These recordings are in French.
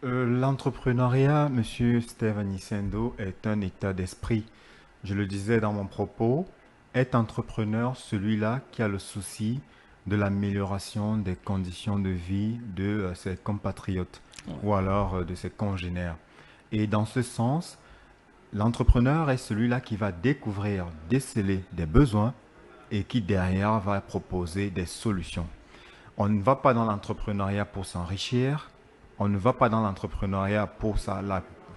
L'entrepreneuriat, Monsieur Steve Anisendo, est un état d'esprit. Je le disais dans mon propos, est entrepreneur celui-là qui a le souci de l'amélioration des conditions de vie de ses compatriotes Ouais. ou alors de ses congénères. Et dans ce sens, l'entrepreneur est celui-là qui va découvrir, déceler des besoins et qui derrière va proposer des solutions. On ne va pas dans l'entrepreneuriat pour s'enrichir, on ne va pas dans l'entrepreneuriat pour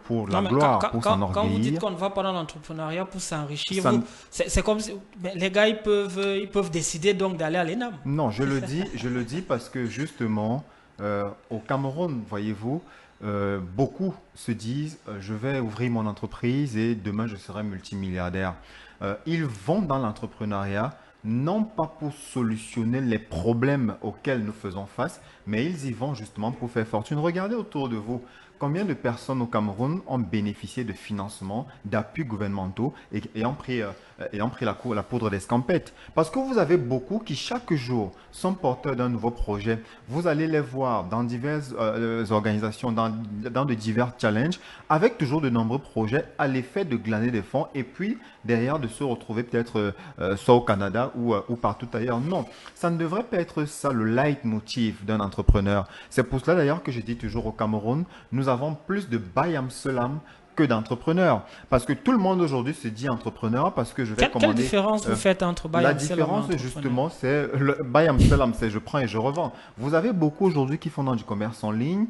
Non, la mais gloire, pour quand vous dites s'enorgueillir. qu'on ne va pas dans l'entrepreneuriat pour s'enrichir, Ça, c'est comme si ben, les gars, ils peuvent décider donc d'aller à l'ENAM. non, je le dis parce que justement, au Cameroun, voyez-vous, beaucoup se disent, je vais ouvrir mon entreprise et demain je serai multimilliardaire. Ils vont dans l'entrepreneuriat non pas pour solutionner les problèmes auxquels nous faisons face, mais ils y vont justement pour faire fortune. Regardez autour de vous. Combien de personnes au Cameroun ont bénéficié de financements, d'appuis gouvernementaux ayant pris la poudre d'escampette? Parce que vous avez beaucoup qui chaque jour sont porteurs d'un nouveau projet. Vous allez les voir dans diverses organisations, dans de divers challenges, avec toujours de nombreux projets à l'effet de glaner des fonds et puis derrière de se retrouver peut-être soit au Canada ou partout ailleurs. Non, ça ne devrait pas être ça le leitmotiv d'un entrepreneur. C'est pour cela d'ailleurs que je dis toujours au Cameroun, nous avons plus de Bayam Selam que d'entrepreneurs. Parce que tout le monde aujourd'hui se dit entrepreneur parce que je vais Quelle commander. différence vous euh, faites entre la Bayam Selam et différence, entrepreneur? justement, c'est le buy and sell, c'est je prends et je revends. Vous avez beaucoup aujourd'hui qui font dans du commerce en ligne,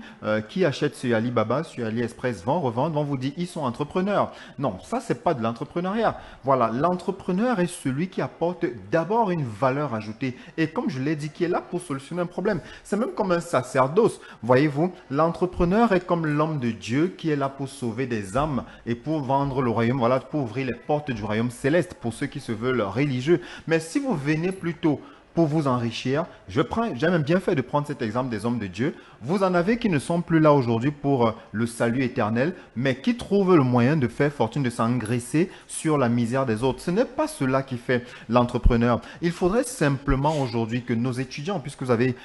qui achètent sur Alibaba, sur AliExpress, vont revendre, vont vous dire ils sont entrepreneurs. Non, ça, c'est pas de l'entrepreneuriat. Voilà, l'entrepreneur est celui qui apporte d'abord une valeur ajoutée. Et comme je l'ai dit, qui est là pour solutionner un problème. C'est même comme un sacerdoce. Voyez-vous, l'entrepreneur est comme l'homme de Dieu qui est là pour sauver des âmes et pour vendre le royaume, voilà, pour ouvrir les portes du royaume céleste pour ceux qui se veulent religieux. Mais si vous venez plutôt pour vous enrichir, j'ai même bien fait de prendre cet exemple des hommes de Dieu. Vous en avez qui ne sont plus là aujourd'hui pour le salut éternel, mais qui trouvent le moyen de faire fortune, de s'engraisser sur la misère des autres. Ce n'est pas cela qui fait l'entrepreneur. Il faudrait simplement aujourd'hui que nos étudiants, puisque vous avez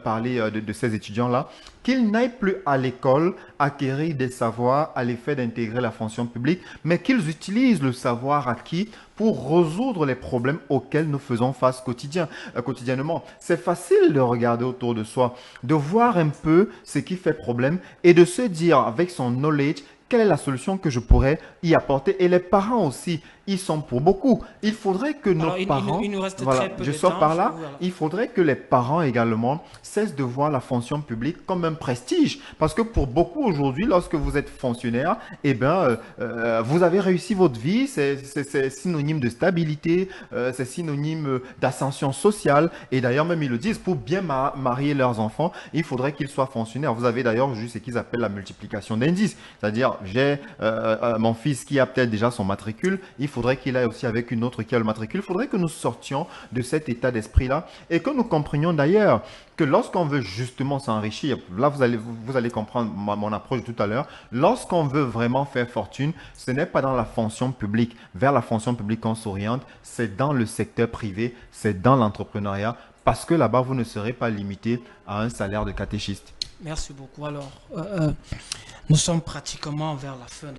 parlé de ces étudiants-là, qu'ils n'aillent plus à l'école acquérir des savoirs à l'effet d'intégrer la fonction publique, mais qu'ils utilisent le savoir acquis pour résoudre les problèmes auxquels nous faisons face quotidiennement. C'est facile de regarder autour de soi, de voir un peu ce qui fait problème et de se dire avec son knowledge quelle est la solution que je pourrais y apporter. Et les parents aussi, ils sont pour beaucoup. Il faudrait que nos Alors, parents, il nous reste très voilà, peu je de sors temps. par là, Voilà. il faudrait que les parents également cessent de voir la fonction publique comme un prestige. Parce que pour beaucoup aujourd'hui, lorsque vous êtes fonctionnaire, eh ben, vous avez réussi votre vie, c'est synonyme de stabilité, c'est synonyme d'ascension sociale. Et d'ailleurs, même ils le disent, pour bien marier leurs enfants, il faudrait qu'ils soient fonctionnaires. Vous avez d'ailleurs juste ce qu'ils appellent la multiplication d'indices. C'est-à-dire, j'ai mon fils qui a peut-être déjà son matricule, il faudrait qu'il aille aussi avec une autre qui a le matricule. Il faudrait que nous sortions de cet état d'esprit-là et que nous comprenions d'ailleurs que lorsqu'on veut justement s'enrichir, là vous allez comprendre mon approche de tout à l'heure, lorsqu'on veut vraiment faire fortune, ce n'est pas dans la fonction publique, vers la fonction publique qu'on s'oriente, c'est dans le secteur privé, c'est dans l'entrepreneuriat, parce que là-bas, vous ne serez pas limité à un salaire de catéchiste. Merci beaucoup. Alors, nous sommes pratiquement vers la fin.